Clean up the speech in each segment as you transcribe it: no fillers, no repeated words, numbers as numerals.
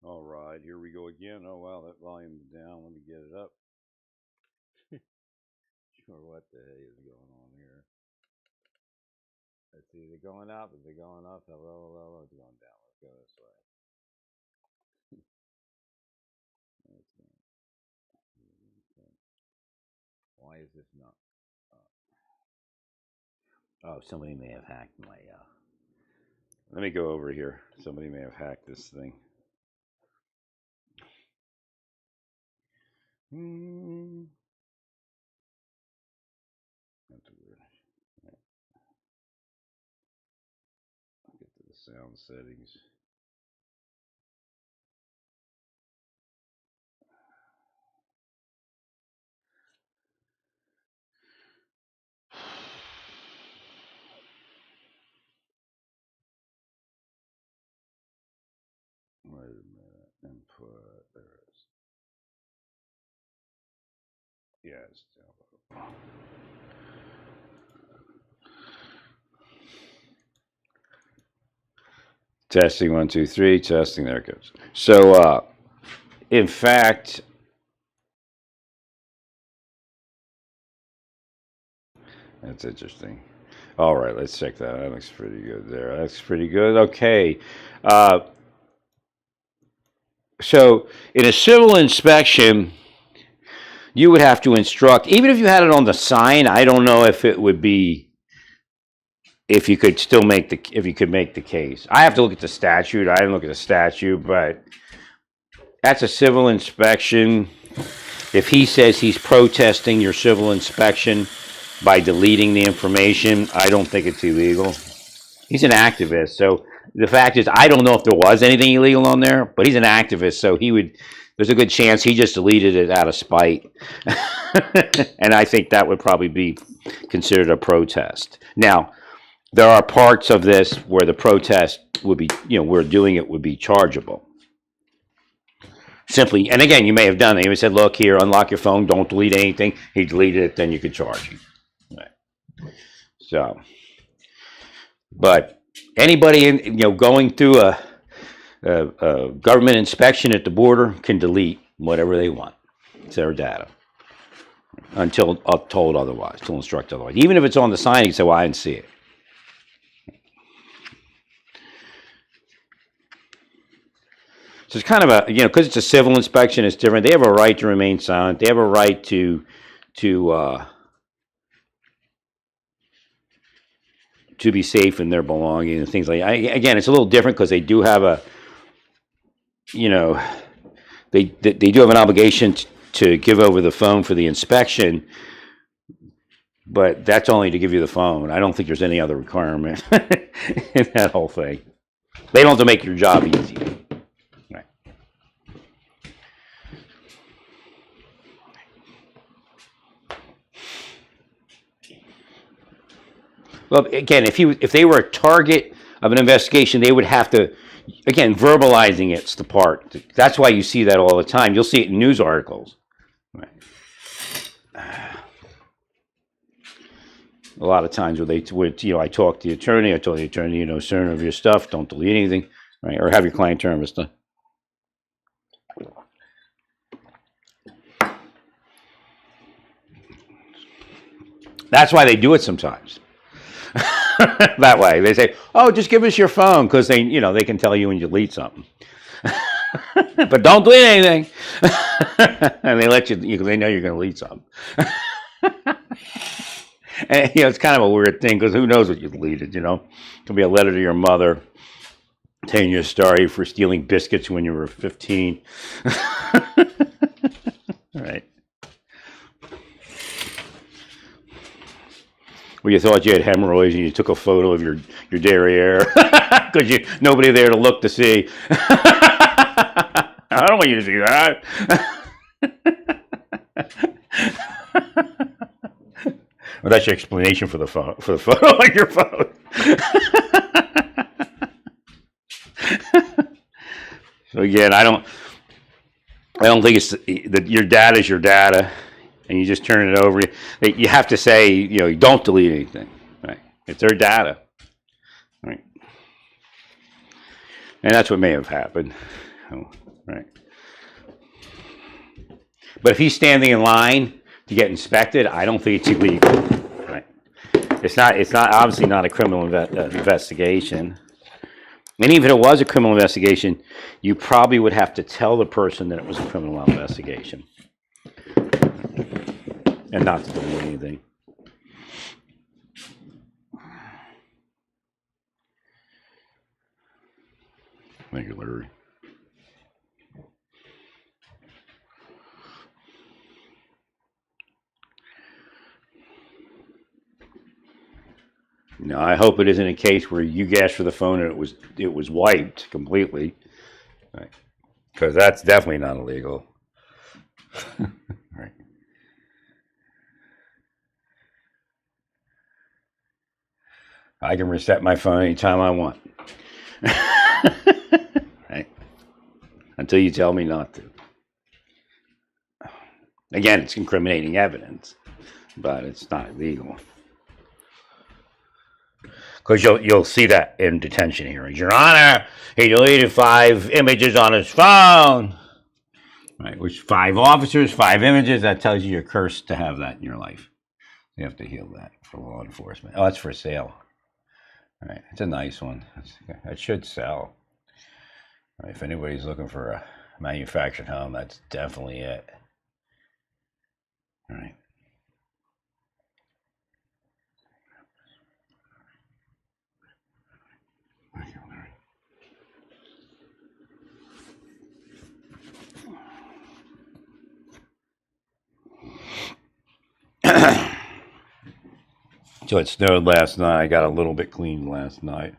All right, here we go again. Oh wow, that volume's down. Let me get it up. Sure, what the heck is going on here? Let's see, is it going up? Is it going up? Hello, hello, it's going down. Let's go this way. Why is this not? Oh, somebody may have hacked my. Let me go over here. Somebody may have hacked this thing. That's weird. I'll get to the sound settings. Wait a minute. Input. There it is. Yeah, it's down. Testing 1, 2, 3. Testing. There it goes. So, in fact, that's interesting. All right, let's check that. That looks pretty good there. That's pretty good. Okay. So, in a civil inspection, you would have to instruct, even if you had it on the sign, I don't know if it would be, if you could still make the, if you could make the case. I have to look at the statute. I didn't look at the statute, but that's a civil inspection. If he says he's protesting your civil inspection by deleting the information, I don't think it's illegal. He's an activist, so the fact is, I don't know if there was anything illegal on there, but he's an activist, so he would, there's a good chance he just deleted it out of spite. And I think that would probably be considered a protest. Now, there are parts of this where the protest would be, where doing it would be chargeable. Simply, and again, you may have done it. He said, look here, unlock your phone, don't delete anything. He deleted it, then you could charge him. Right. So, but anybody going through a government inspection at the border can delete whatever they want. It's their data until told otherwise, until instructed otherwise. Even if it's on the sign, you can say, well, I didn't see it. So it's kind of a, because it's a civil inspection, it's different. They have a right to remain silent. They have a right to be safe in their belongings and things like that. Again, it's a little different because they do have a, they do have an obligation to give over the phone for the inspection, but that's only to give you the phone. I don't think there's any other requirement in that whole thing. They don't have to make your job easy. Right. Well, again, if they were a target of an investigation, they would have to, again, verbalizing it's the part. That's why you see that all the time. You'll see it in news articles. Right. A lot of times where I talk to the attorney, I told the attorney, certain of your stuff, don't delete anything, right? Or have your client term this stuff. That's why they do it sometimes. That way, they say, "Oh, just give us your phone," because they can tell you when you delete something. But don't delete anything, and they let you. They know you're going to delete something. And it's kind of a weird thing because who knows what you deleted? It could be a letter to your mother telling you a story for stealing biscuits when you were 15. Right. Well, you thought you had hemorrhoids and you took a photo of your derriere because nobody there to look to see. I don't want you to see that. Well, that's your explanation for the photo on your phone. So again, I don't think it's that your data is your data. And you just turn it over. You have to say, don't delete anything. Right? It's their data. Right? And that's what may have happened. Right. But if he's standing in line to get inspected, I don't think it's illegal. Right. It's not. It's not obviously not a criminal investigation. And even if it was a criminal investigation, you probably would have to tell the person that it was a criminal investigation, and not to do anything. Thank you, Larry. No, I hope it isn't a case where you asked for the phone and it was wiped completely, right? Because that's definitely not illegal. Right. I can reset my phone anytime I want. Right. Until you tell me not to. Again, it's incriminating evidence, but it's not illegal. Because you'll see that in detention hearings. Your Honor, he deleted 5 images on his phone. Right, which 5 officers, 5 images, that tells you you're cursed to have that in your life. You have to heal that for law enforcement. Oh, it's for sale. All right, it's a nice one. It should sell. Right, if anybody's looking for a manufactured home, that's definitely it. All right. So it snowed last night. I got a little bit clean last night.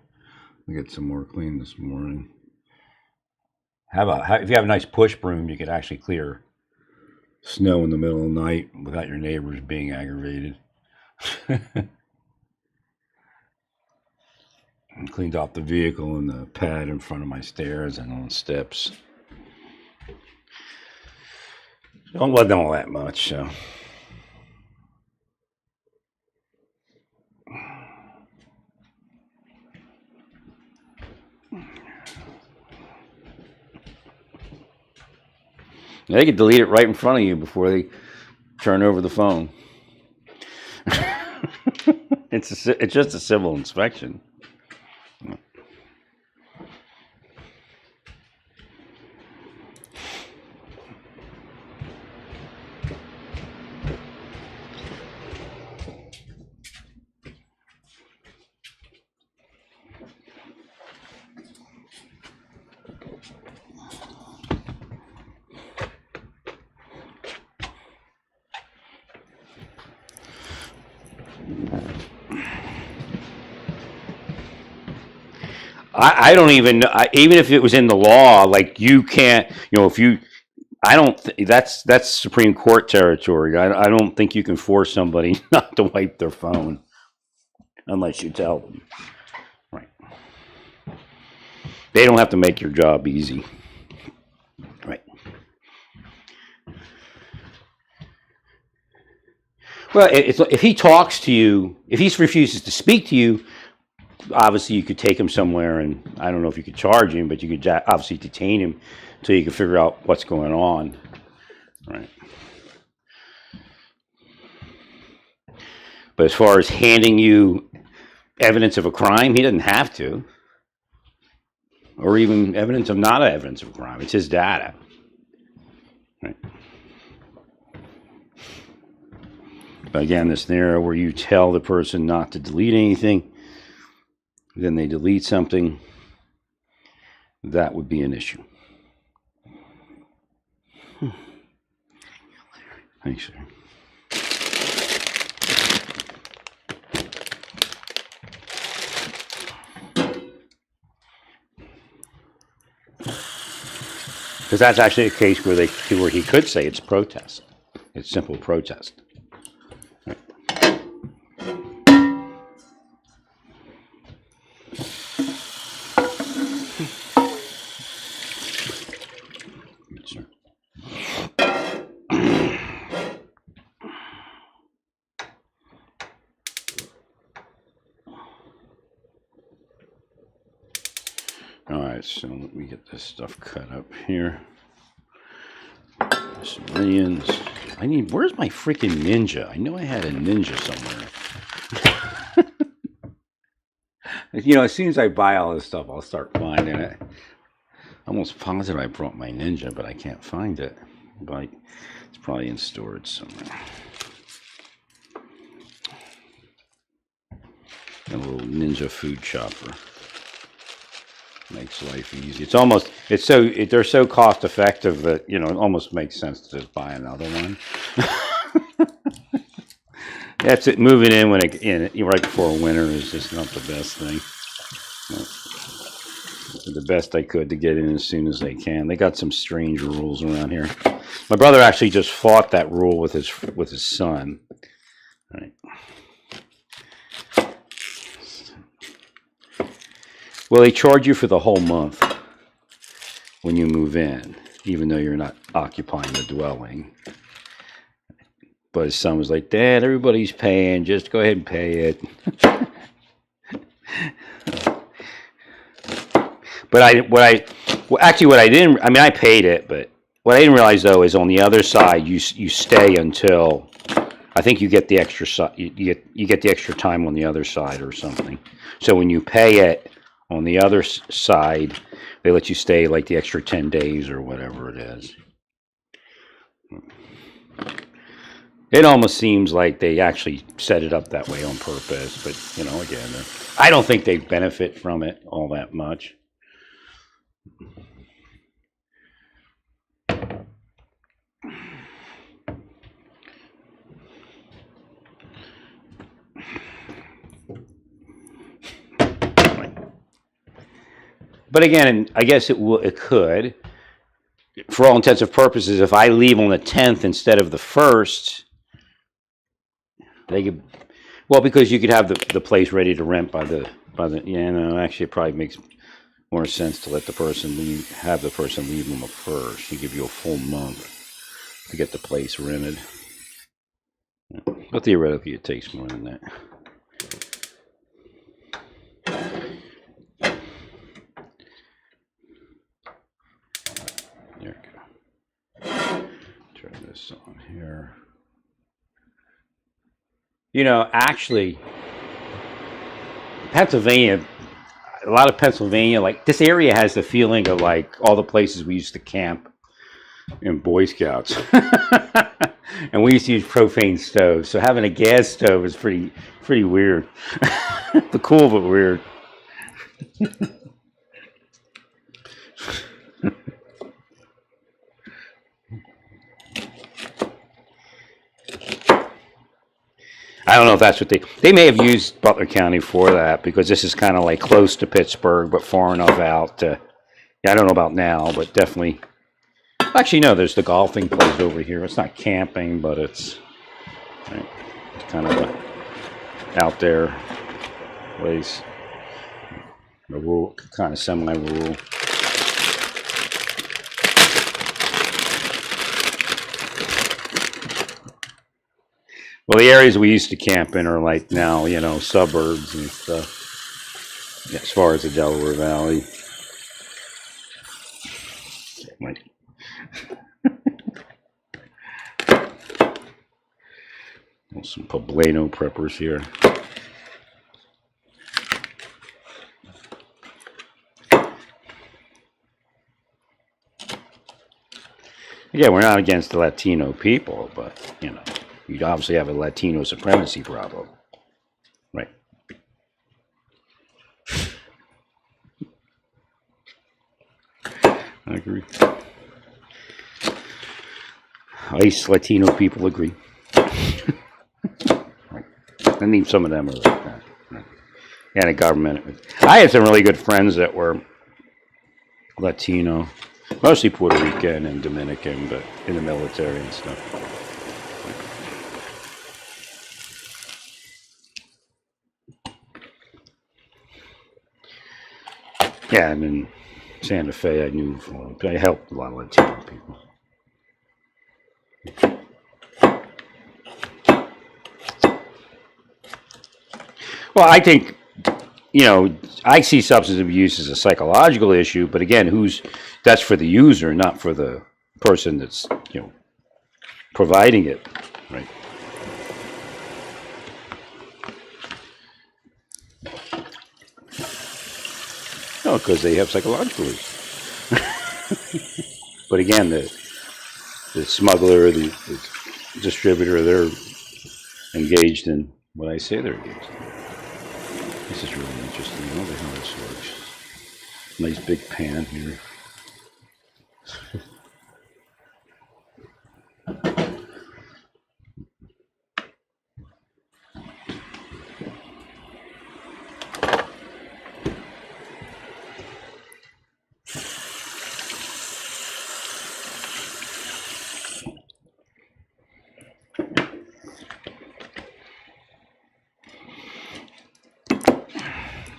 I'll get some more clean this morning. If you have a nice push broom, you could actually clear snow in the middle of the night without your neighbors being aggravated. And cleaned off the vehicle and the pad in front of my stairs and on steps. Don't let them all that much, so. They could delete it right in front of you before they turn over the phone. It's just a civil inspection. I don't even even if it was in the law, like you can't, if you, I don't. That's Supreme Court territory. I don't think you can force somebody not to wipe their phone unless you tell them. Right. They don't have to make your job easy. Right. Well, if he talks to you, if he refuses to speak to you, obviously you could take him somewhere, and I don't know if you could charge him, but you could obviously detain him until you can figure out what's going on. Right. But as far as handing you evidence of a crime, he doesn't have to. Or even evidence of not evidence of a crime. It's his data. Right. But again, the scenario where you tell the person not to delete anything, then they delete something, that would be an issue. Thanks, sir. Because that's actually a case where he could say it's protest. It's simple protest. Right. Sure. All right, so let me get this stuff cut up here. Civilians. Where's my freaking ninja? I know I had a ninja somewhere. As soon as I buy all this stuff, I'll start finding it. I'm almost positive I brought my ninja, but I can't find it. But it's probably in storage somewhere. A little ninja food chopper. Makes life easy. They're so cost effective that it almost makes sense to just buy another one. That's it. Moving in right before winter is just not the best thing. The best I could to get in as soon as they can. They got some strange rules around here. My brother actually just fought that rule with his son. All right. Well, they charge you for the whole month when you move in, even though you're not occupying the dwelling. But his son was like, "Dad, everybody's paying. Just go ahead and pay it." But I paid it, but what I didn't realize though is on the other side you stay until I think you get the extra you get the extra time on the other side or something. So when you pay it on the other side, they let you stay like the extra 10 days or whatever it is. It almost seems like they actually set it up that way on purpose, but again, I don't think they benefit from it all that much. But again, I guess it could, for all intents and purposes, if I leave on the 10th instead of the 1st, they could, well, because you could have the place ready to rent actually it probably makes more sense to let the person have the person leave on the 1st. He give you a full month to get the place rented. But theoretically, it takes more than that. There we go. Turn this on here. Actually, Pennsylvania, a lot of Pennsylvania, like this area has the feeling of like all the places we used to camp in Boy Scouts. And we used to use propane stoves. So having a gas stove is pretty weird. But cool, but weird. I don't know if that's what they may have used Butler County for that, because this is kind of like close to Pittsburgh, but far enough out to, I don't know about now, but definitely. Actually, no, there's the golfing place over here. It's not camping, but it's kind of a out there place. A rural, kind of semi-rural. Well, the areas we used to camp in are like now, suburbs and stuff. As far as the Delaware Valley. Some poblano preppers here. Yeah, we're not against the Latino people, but, you obviously have a Latino supremacy problem. Right. I agree. Ice Latino people agree. I mean, some of them are like that. And a government. I had some really good friends that were Latino, mostly Puerto Rican and Dominican, but in the military and stuff. Yeah, I mean, Santa Fe, I helped a lot of Latino people. Well, I think, I see substance abuse as a psychological issue, but again, that's for the user, not for the person that's, providing it. Right. No, because they have psychological reasons. But again, the smuggler, the distributor, they're engaged in what I say they're engaged in. This is really interesting. I wonder how this works. Nice big pan here.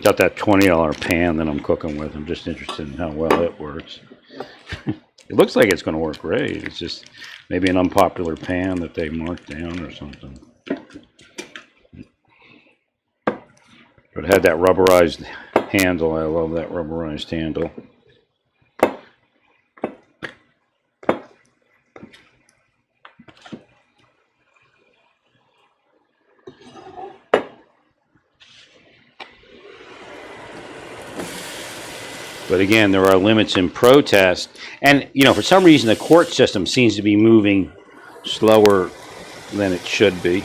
Got that $20 pan that I'm cooking with. I'm just interested in how well it works. It looks like it's going to work great. It's just maybe an unpopular pan that they marked down or something. But it had that rubberized handle. I love that rubberized handle. But again, there are limits in protest. And, you know, for some reason, the court system seems to be moving slower than it should be.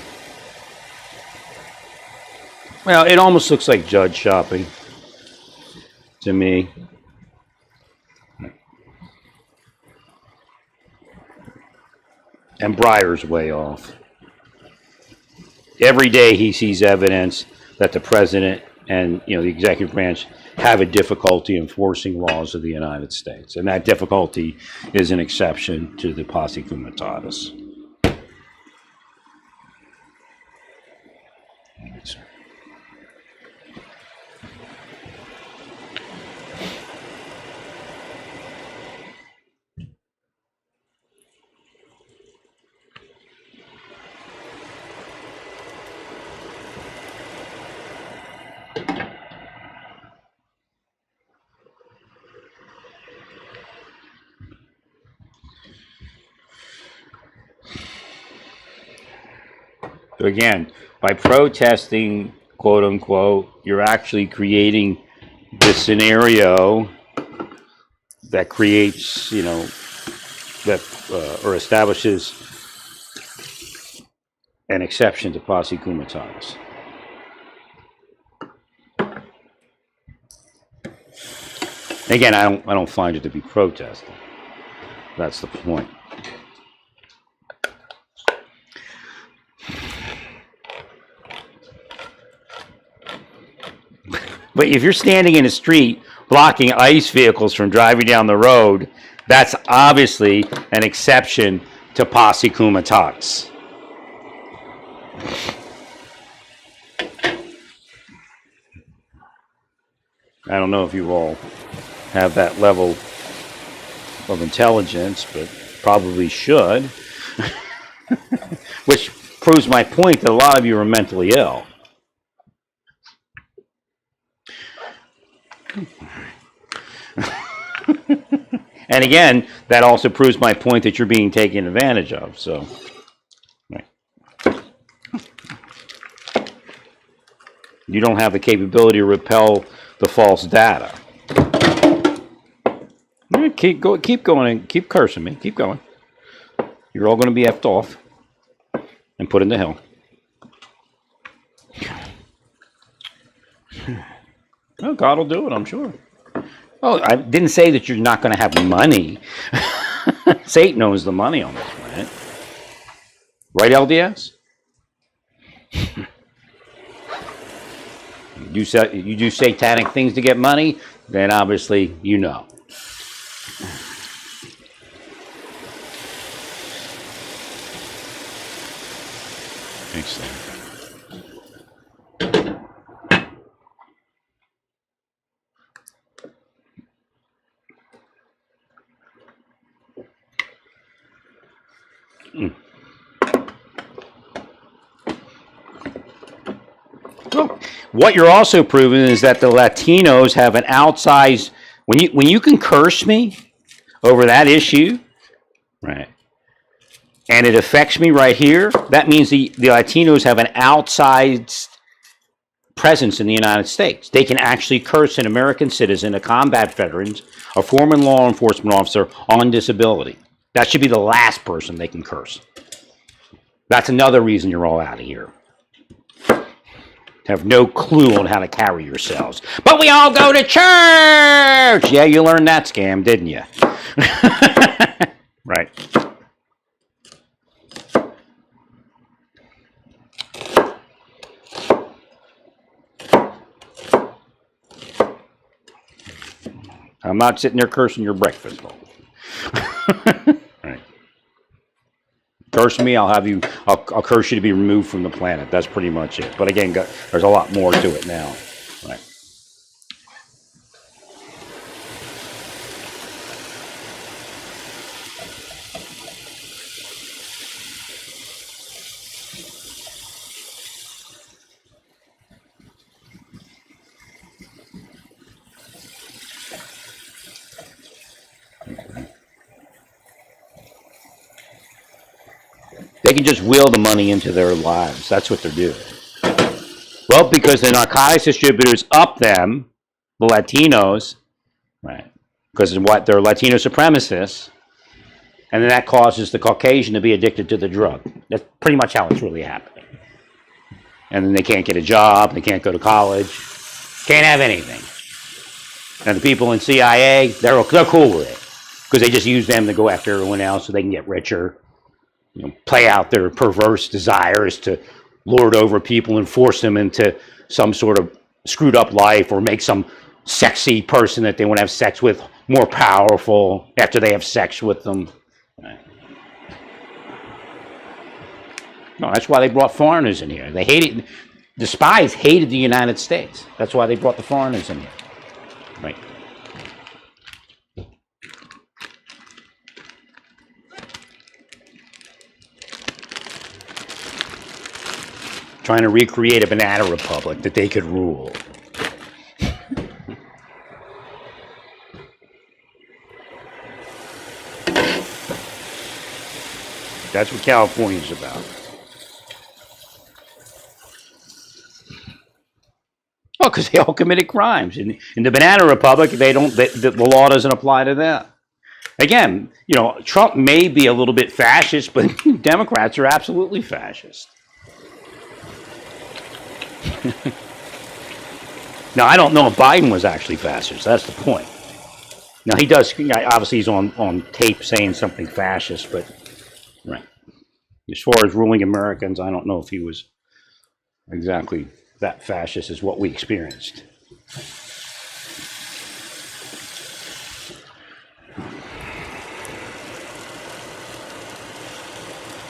Well, it almost looks like judge shopping to me. And Breyer's way off. Every day he sees evidence that the president and, you know, the executive branch have a difficulty enforcing laws of the United States. And that difficulty is an exception to the posse comitatus. So again, by protesting, quote unquote, you're actually creating this scenario that creates, you know, that or establishes an exception to posse comitatus. Again, I don't find it to be protesting. That's the point. But if you're standing in a street blocking ICE vehicles from driving down the road, that's obviously an exception to posse comitatus. I don't know if you all have that level of intelligence, but probably should. Which proves my point that a lot of you are mentally ill. And again, that also proves my point that you're being taken advantage of. So, right. You don't have the capability to repel the false data. Keep going, and keep cursing me. Keep going. You're all going to be effed off and put in the hell. Well, God will do it, I'm sure. Oh, I didn't say that you're not going to have money. Satan owns the money on this planet. Right, LDS? You do satanic things to get money, then obviously you know. Excellent. What you're also proving is that the Latinos have an outsized. When you can curse me over that issue, right? and it affects me right here, that means the Latinos have an outsized presence in the United States. They can actually curse an American citizen, a combat veteran, a former law enforcement officer on disability. That should be the last person they can curse. That's another reason you're all out of here. Have no clue on how to carry yourselves. But we all go to church! Yeah, you learned that scam, didn't you? Right. I'm not sitting there cursing your breakfast bowl. Right. Curse me, I'll curse you to be removed from the planet. That's pretty much it. But again, there's a lot more to it now. Right. They can just will the money into their lives. That's what they're doing. Well, because the narcotics distributors up them, the Latinos, right? Because of what they're Latino supremacists, and then that causes the Caucasian to be addicted to the drug. That's pretty much how it's really happening. And then they can't get a job, they can't go to college, can't have anything. And the people in CIA, they're cool with it because they just use them to go after everyone else so they can get richer. You know, play out their perverse desires to lord over people and force them into some sort of screwed up life, or make some sexy person that they want to have sex with more powerful after they have sex with them. No, that's why they brought foreigners in here. They hated, the spies hated the United States. That's why they brought the foreigners in here. Right. Trying to recreate a banana republic that they could rule. That's what California's about. Oh, because they all committed crimes. In the banana republic, the law doesn't apply to them. Again, you know, Trump may be a little bit fascist, but Democrats are absolutely fascist. Now, I don't know if Biden was actually fascist. That's the point. Now, he does, obviously he's on tape saying something fascist, but right. As far as ruling Americans, I don't know if he was exactly that fascist as what we experienced.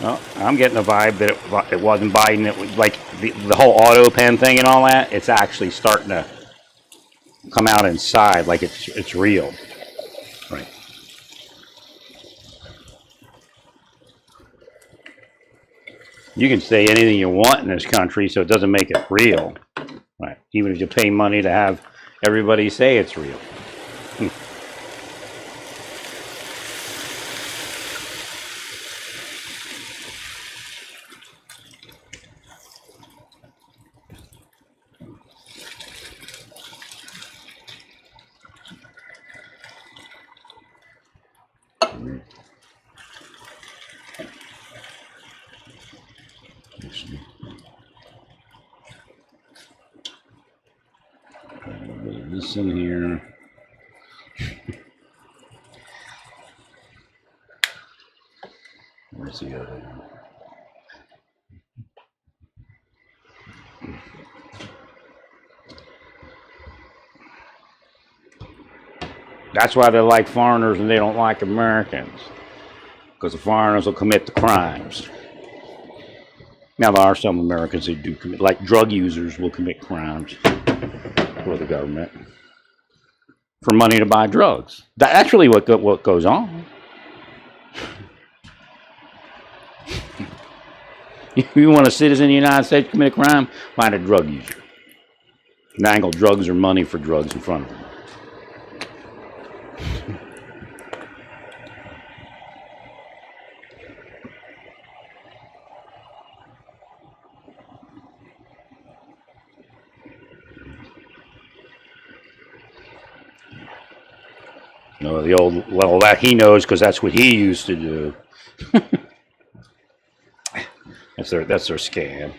Well, I'm getting the vibe that it wasn't Biden. It was like the whole auto pen thing and all that. It's actually starting to come out inside, like it's real, right? You can say anything you want in this country, so it doesn't make it real, right? Even if you pay money to have everybody say it's real. This in here. Where's the other one? That's why they like foreigners and they don't like Americans, because the foreigners will commit the crimes. Now, there are some Americans that do commit, like drug users will commit crimes for the government for money to buy drugs. That's really what goes on. If you want a citizen of the United States to commit a crime, find a drug user. Dangle drugs or money for drugs in front of them. No, the old, well, that he knows because that's what he used to do. That's their scam.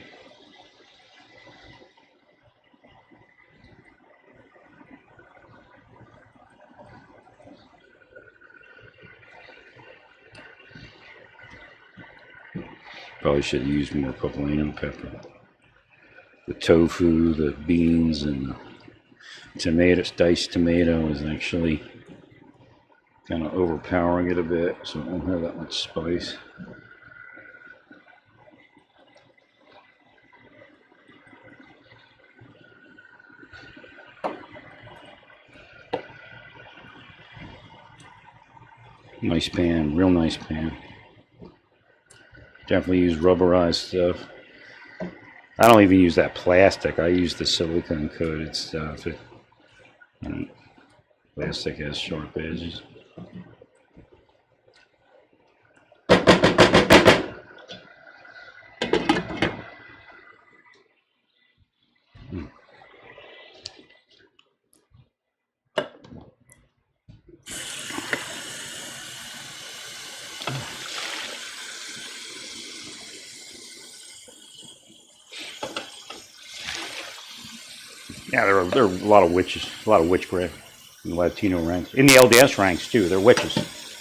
Probably should have used more cayenne pepper. The tofu, the beans, and the tomatoes, diced tomato is actually kind of overpowering it a bit, so it won't have that much spice. Nice pan, real nice pan. Definitely use rubberized stuff. I don't even use that plastic. I use the silicone coated stuff. Plastic has sharp edges. Yeah, there are a lot of witches, a lot of witchcraft in the Latino ranks. In the LDS ranks, too. They're witches.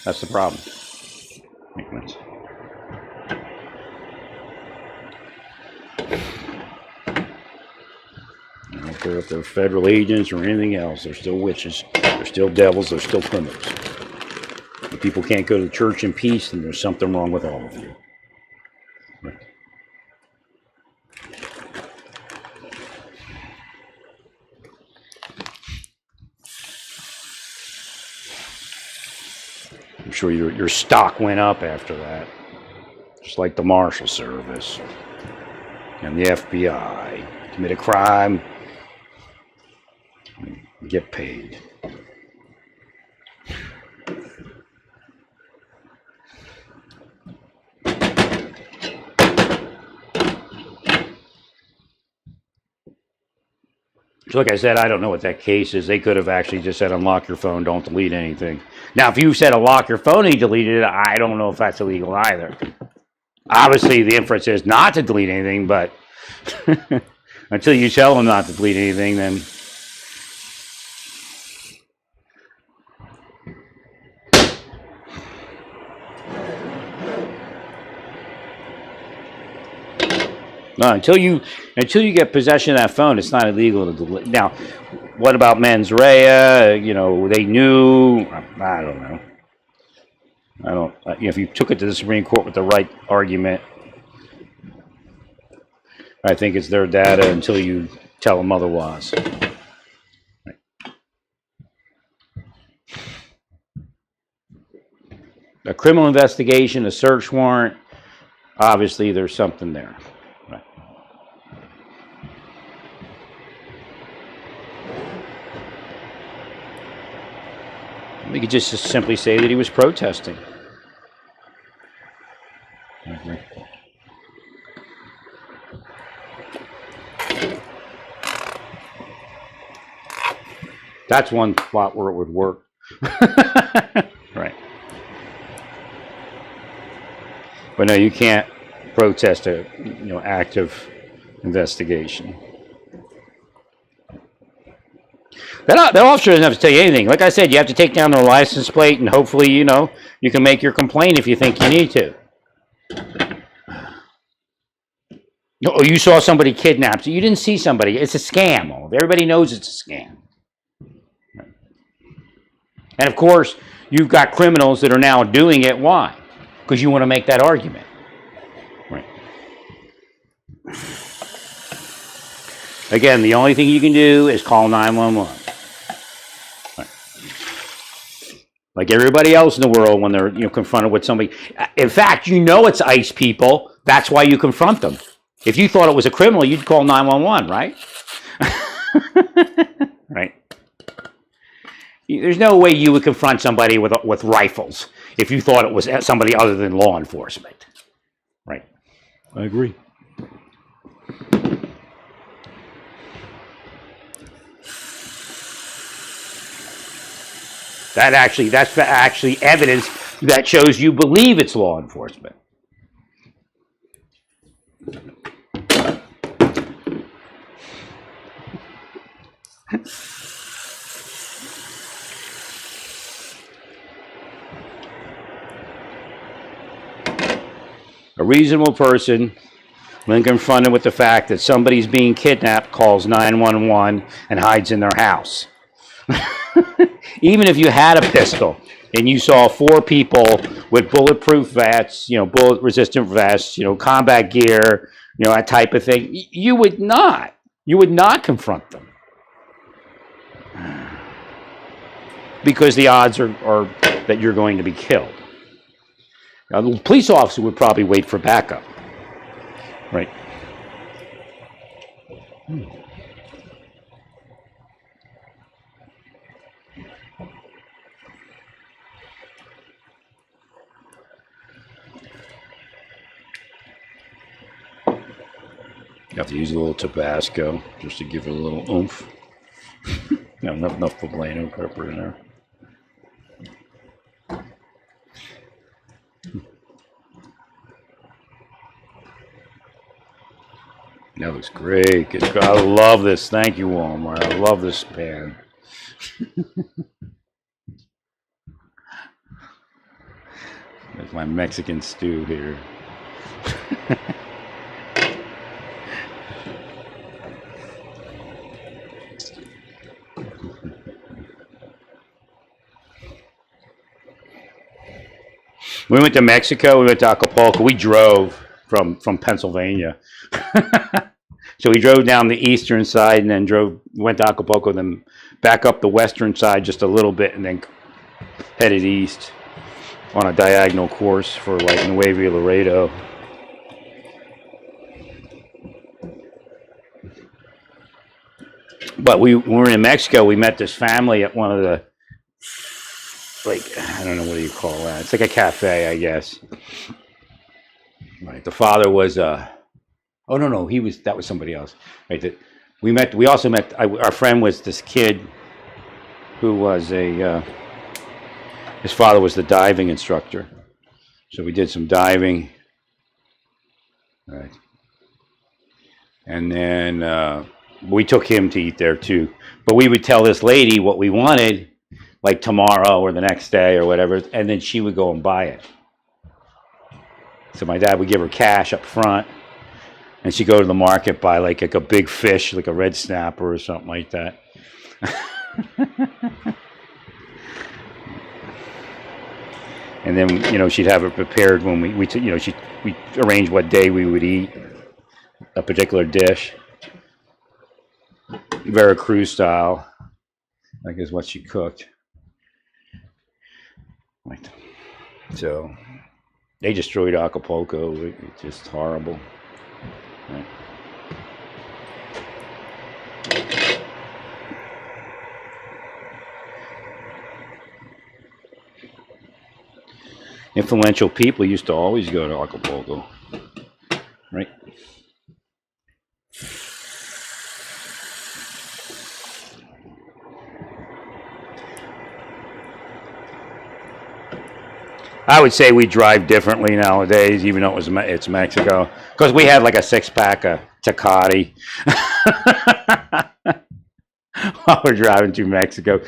That's the problem. I don't care if they're federal agents or anything else. They're still witches. They're still devils. They're still criminals. If people can't go to church in peace, then there's something wrong with all of you. Right. I'm sure your stock went up after that, just like the Marshal Service and the FBI. Commit a crime, get paid. So like I said, I don't know what that case is. They could have actually just said unlock your phone, don't delete anything. Now, if you said unlock your phone and you deleted it, I don't know if that's illegal either. Obviously, the inference is not to delete anything, but until you tell them not to delete anything, then... No, until you get possession of that phone, it's not illegal to delete. Now, what about mens rea? You know, they knew. I don't know. I don't. You know, if you took it to the Supreme Court with the right argument, I think it's their data until you tell them otherwise. A criminal investigation, a search warrant. Obviously, there's something there. Right. We could just simply say that he was protesting. Okay. That's one spot where it would work. Right. But no, you can't protest a active investigation. That officer doesn't have to tell you anything. Like I said, you have to take down their license plate, and hopefully, you can make your complaint if you think you need to. Oh, you saw somebody kidnapped. You didn't see somebody. It's a scam. Everybody knows it's a scam. And of course, you've got criminals that are now doing it. Why? Because you want to make that argument. Right. Again, the only thing you can do is call 911. Right. Like everybody else in the world when they're confronted with somebody. In fact, it's ICE people. That's why you confront them. If you thought it was a criminal, you'd call 911, right? Right. There's no way you would confront somebody with rifles if you thought it was somebody other than law enforcement. Right. I agree. That's actually evidence that shows you believe it's law enforcement. A reasonable person, when confronted with the fact that somebody's being kidnapped, calls 911 and hides in their house. Even if you had a pistol and you saw 4 people with bulletproof vests, bullet resistant vests, combat gear, that type of thing, you would not confront them. Because the odds are that you're going to be killed. Now, the police officer would probably wait for backup, right? You have to use a little Tabasco just to give it a little oomph. Enough poblano pepper in there. That looks great. I love this. Thank you, Walmart. I love this pan. That's my Mexican stew here. We went to Mexico. We went to Acapulco. We drove from Pennsylvania. So we drove down the eastern side and then went to Acapulco, then back up the western side just a little bit, and then headed east on a diagonal course for like Nuevo Laredo. But when we were in Mexico, we met this family at one of the, I don't know, what do you call that? It's like a cafe, I guess. Right. The father was, oh no, that was somebody else. Right. We also met, our friend was this kid who was his father was the diving instructor. So we did some diving. Right. And then we took him to eat there too. But we would tell this lady what we wanted, like tomorrow or the next day or whatever, and then she would go and buy it. So my dad would give her cash up front, and she'd go to the market, buy like a big fish, like a red snapper or something like that. And then, she'd have it prepared when we arranged what day we would eat a particular dish. Veracruz style, I guess, what she cooked. Right. So they destroyed Acapulco. It's just horrible. Right. Influential people used to always go to Acapulco, right? I would say we drive differently nowadays, even though it's Mexico, because we had like a 6-pack of Tecate while we're driving through Mexico.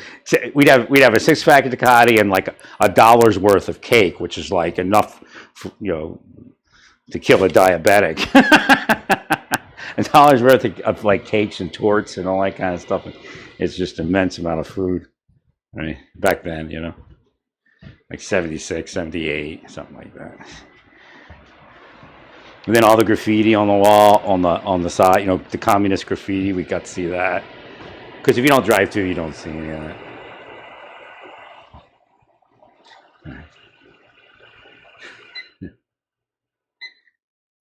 We'd have a 6-pack of Tecate and like $1 worth of cake, which is like enough, to kill a diabetic. $1 worth of like cakes and torts and all that kind of stuff. It's just an immense amount of food, right? Back then, like 76, 78, something like that. And then all the graffiti on the wall, on the side, the communist graffiti, we got to see that. Because if you don't drive through, you don't see any of that.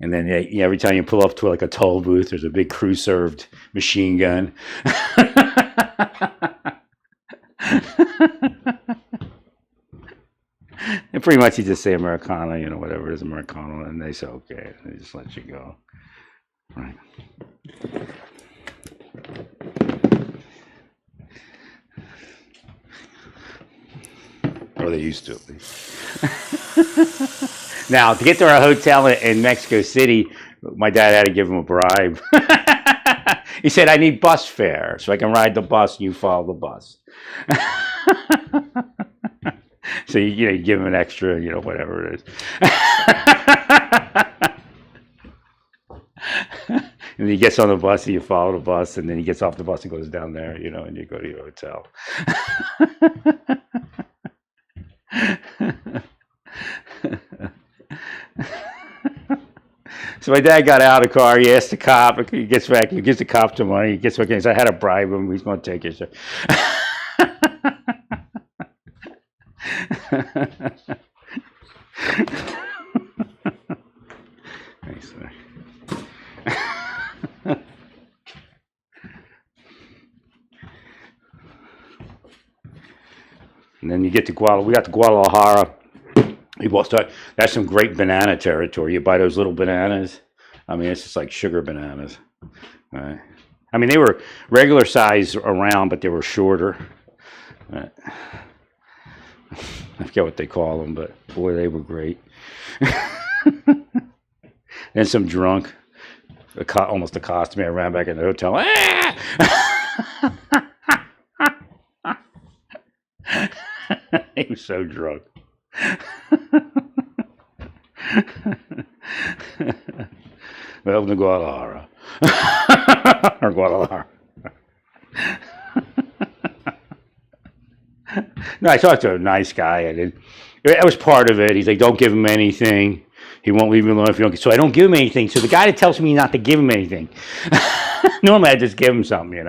And then every time you pull up to like a toll booth, there's a big crew-served machine gun. And pretty much you just say Americana, whatever it is, Americano, and they say okay, and they just let you go. Right. Or they used to, at least. Now, to get to our hotel in Mexico City, my dad had to give him a bribe. He said, I need bus fare so I can ride the bus and you follow the bus. So, you give him an extra, whatever it is. And he gets on the bus and you follow the bus, and then he gets off the bus and goes down there, and you go to your hotel. So my dad got out of the car. He asked the cop. He gets back. He gives the cop some money. He gets back. He says, I had to bribe him. He's going to take it. So. Thanks, and then you get to Guadalajara. We got to Guadalajara. That's some great banana territory. You buy those little bananas. I mean, it's just like sugar bananas. Right? I mean, they were regular size around, but they were shorter. Right? I forget what they call them, but boy, they were great. Then some drunk, almost accosted me. I ran back in the hotel. He was so drunk. Welcome to Guadalajara. Or Guadalajara. No, I talked to a nice guy. It was part of it. He's like, don't give him anything. He won't leave me alone if you don't. So I don't give him anything. So the guy that tells me not to give him anything. Normally I just give him something,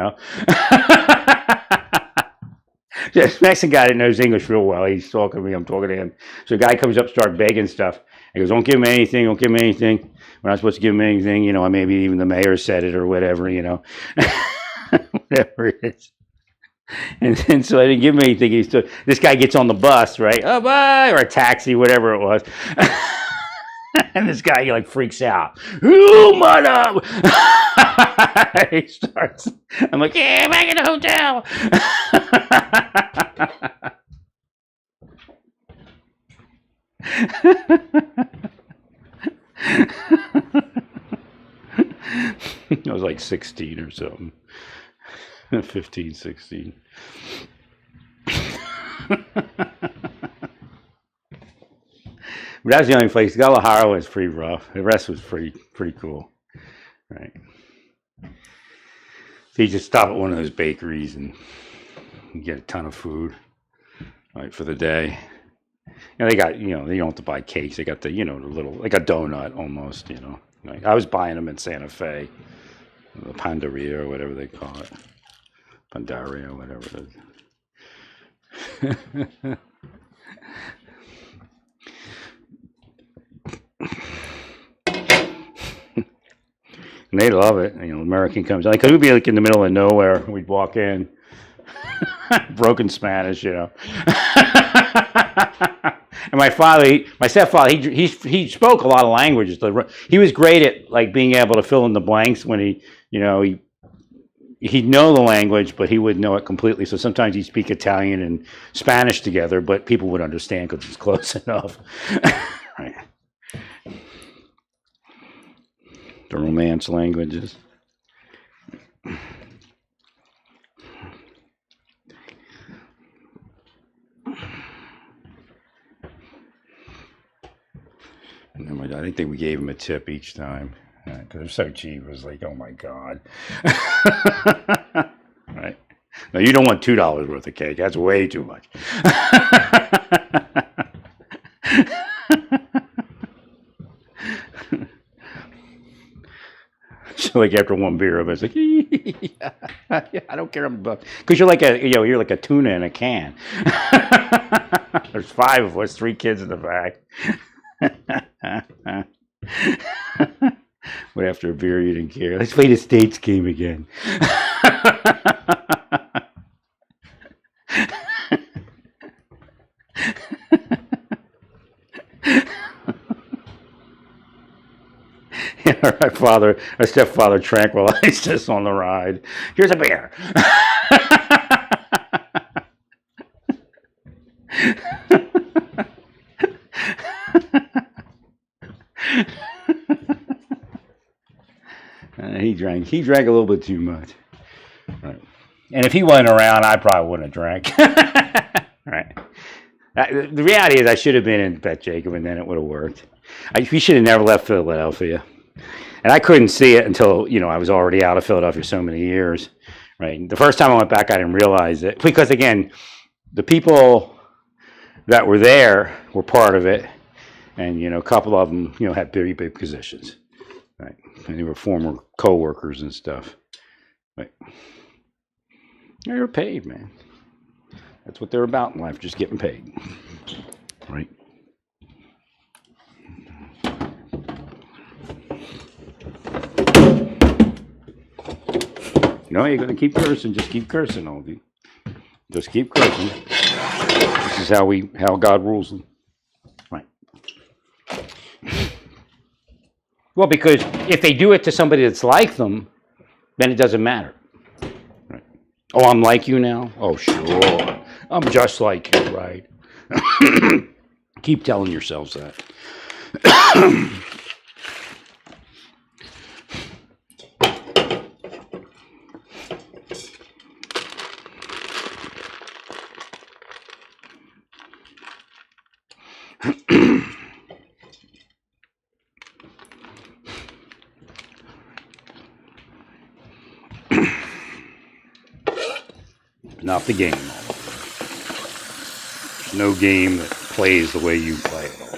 This Mexican guy that knows English real well. He's talking to me. I'm talking to him. So the guy comes up, start begging stuff. He goes, don't give him anything. Don't give him anything. We're not supposed to give him anything. Maybe even the mayor said it or whatever, Whatever it is. And then so I didn't give him anything. This guy gets on the bus, right? Oh, bye. Or a taxi, whatever it was. And this guy, freaks out. Oh, mother! He starts. I'm like, yeah, back in the hotel. I was like 16 or something. 15, 16. But that was the only place. Guadalajara was pretty rough. The rest was pretty cool. Right. So you just stop at one of those bakeries and you get a ton of food, right, for the day. They got, they don't have to buy cakes. They got the, the little, like a donut almost, Like I was buying them in Santa Fe, the Pandaria or whatever they call it. Pandaria, whatever it is. And they love it. American comes like we'd be in the middle of nowhere. We'd walk in, broken Spanish, And my stepfather, he spoke a lot of languages. He was great at being able to fill in the blanks when he'd know the language, but he wouldn't know it completely. So sometimes he'd speak Italian and Spanish together, but people would understand because it's close enough. Right. The Romance languages. And then I think we gave him a tip each time because they're so cheap. It was like, oh my God. Right? No, you don't want $2 worth of cake. That's way too much. So after one beer, I was like, yeah, I don't care about, because you're like a tuna in a can. There's 5 of us, 3 kids in the back. But after a beer, you didn't care. Let's play the States game again. Our stepfather tranquilized us on the ride. Here's a beer. he drank a little bit too much. Right. And if he wasn't around, I probably wouldn't have drank. Right. The reality is I should have been in Bet Jacob, and then it would have worked. We should have never left Philadelphia. And I couldn't see it until, I was already out of Philadelphia so many years. Right. The first time I went back, I didn't realize it. Because, again, the people that were there were part of it. And, a couple of them, had very big positions. Right. And they were former co-workers and stuff. Right. They were paid, man. That's what they're about in life, just getting paid. Right. No, you're going to keep cursing. Just keep cursing, all of you. Just keep cursing. This is how God rules them. Right. Well, because if they do it to somebody that's like them, then it doesn't matter. Right. Oh, I'm like you now? Oh, sure. I'm just like you, right? Keep telling yourselves that. Not the game. There's no game that plays the way you play it all.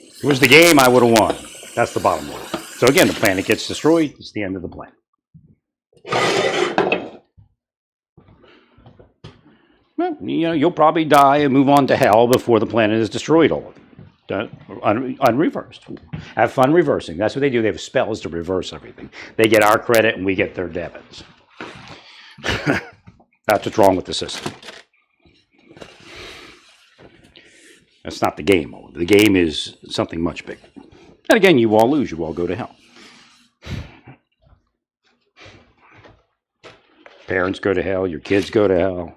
If it was the game, I would have won. That's the bottom line. So again, the planet gets destroyed. It's the end of the plan. Well, you'll probably die and move on to hell before the planet is destroyed all of you. Unreversed. Have fun reversing. That's what they do. They have spells to reverse everything. They get our credit and we get their debits. That's what's wrong with the system. That's not the game. The game is something much bigger. And again, you all lose. You all go to hell. Parents go to hell. Your kids go to hell.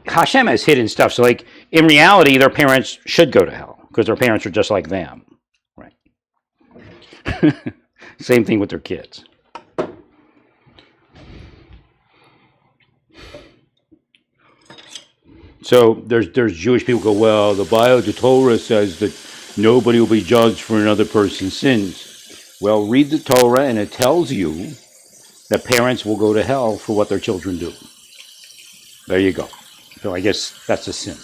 Hashem has hidden stuff. So, like, in reality, their parents should go to hell because their parents are just like them. Right. Same thing with their kids. So there's Jewish people go, well, the Torah says that nobody will be judged for another person's sins. Well, read the Torah and it tells you that parents will go to hell for what their children do. There you go. So I guess that's a sin.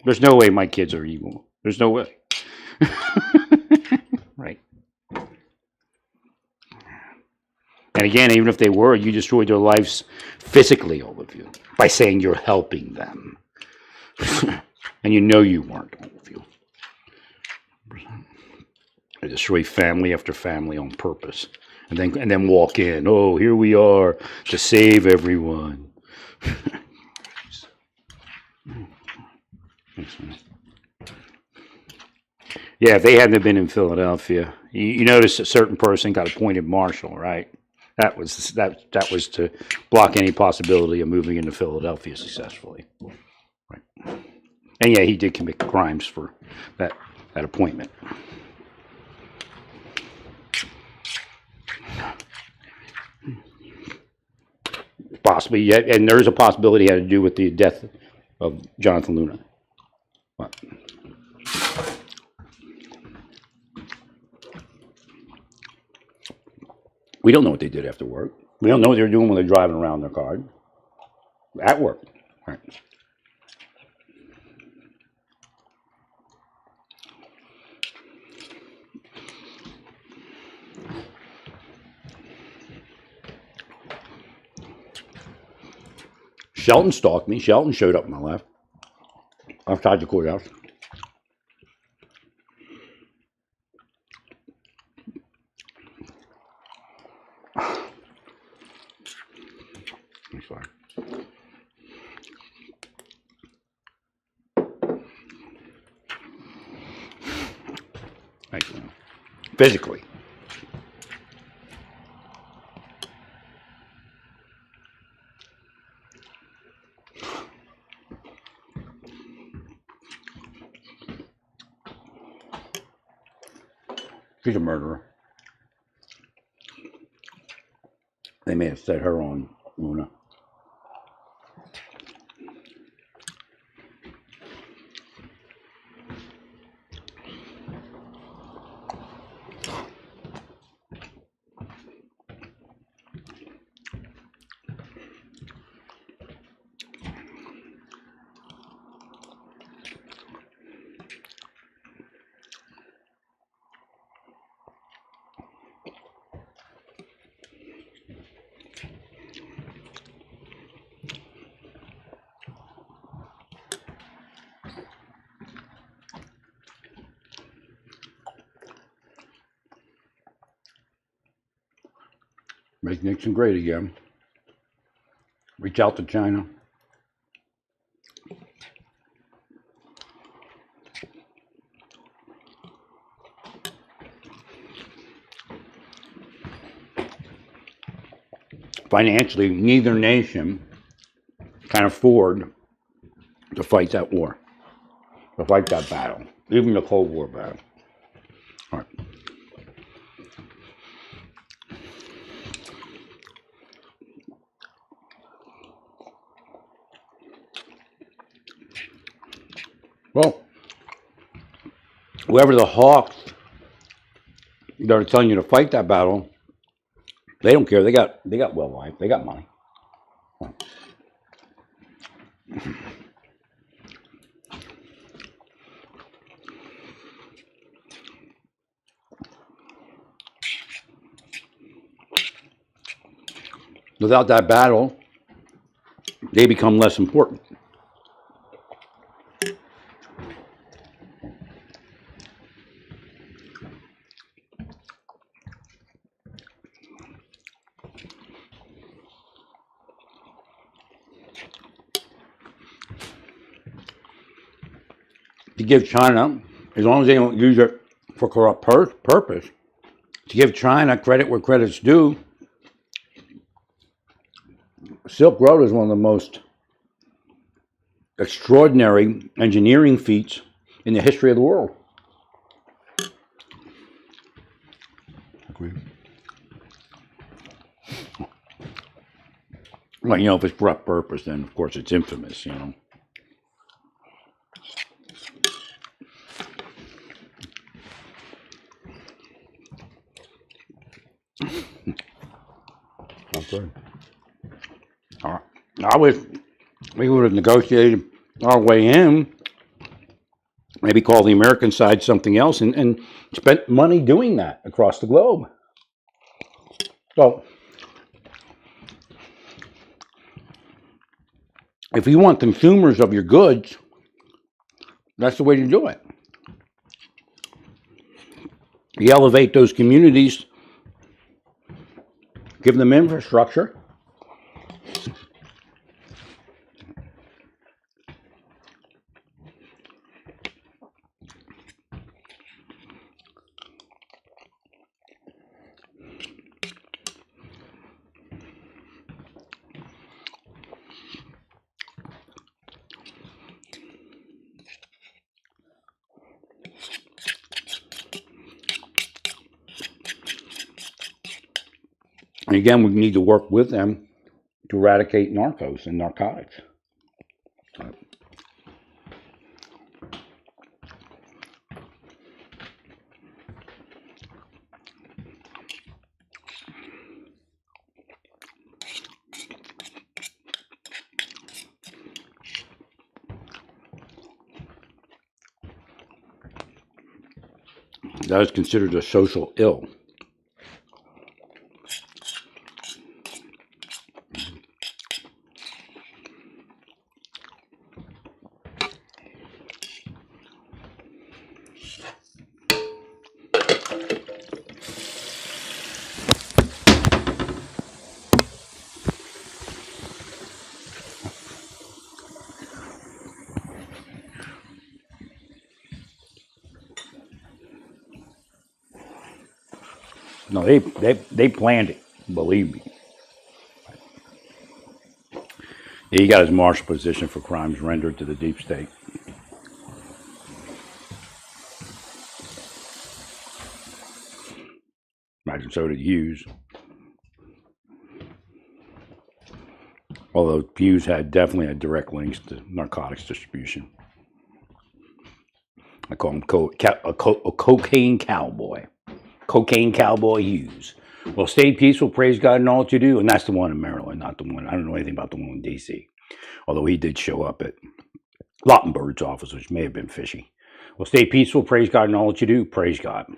There's no way my kids are evil. There's no way. Right. And again, even if they were, you destroyed their lives physically, all of you, by saying you're helping them. And you weren't, all of you. I destroy family after family on purpose. And then walk in. Oh, here we are to save everyone. Yeah, if they hadn't been in Philadelphia, you notice a certain person got appointed marshal, right? That was to block any possibility of moving into Philadelphia successfully. Right. And yeah, he did commit crimes for that appointment. Possibly, yeah, and there's a possibility it had to do with the death of Jonathan Luna. What? We don't know what they did after work. We don't know what they're doing when they're driving around their car. At work. Right. Shelton stalked me. Shelton showed up in my life outside the courthouse. I'm sorry. Thank you. Physically. She's a murderer. They may have set her on Luna. Make Nixon great again. Reach out to China. Financially, neither nation can afford to fight that war, to fight that battle, even the Cold War battle. All right. Well, whoever the hawks that are telling you to fight that battle, they don't care. They got well life. They got money. Without that battle, they become less important. To give China, as long as they don't use it for corrupt purpose, to give China credit where credit's due, Silk Road is one of the most extraordinary engineering feats in the history of the world. Agreed. Well, you know, if it's corrupt purpose, then of course it's infamous, you know. Okay. All right. We would have negotiated our way in, maybe call the American side something else, and spent money doing that across the globe. So, if you want consumers of your goods, that's the way to do it. You elevate those communities, give them infrastructure. And again, we need to work with them to eradicate narcos and narcotics. That is considered a social ill. No, they planned it, believe me. Yeah, he got his marshal position for crimes rendered to the deep state. so did Hughes. Although Hughes definitely had direct links to narcotics distribution. I call him a cocaine cowboy. Cocaine cowboy Hughes. Well, stay peaceful, praise God in all that you do. And that's the one in Maryland, not the one. I don't know anything about the one in D.C. Although he did show up at Lautenberg's office, which may have been fishy. Well, stay peaceful, praise God in all that you do. Praise God.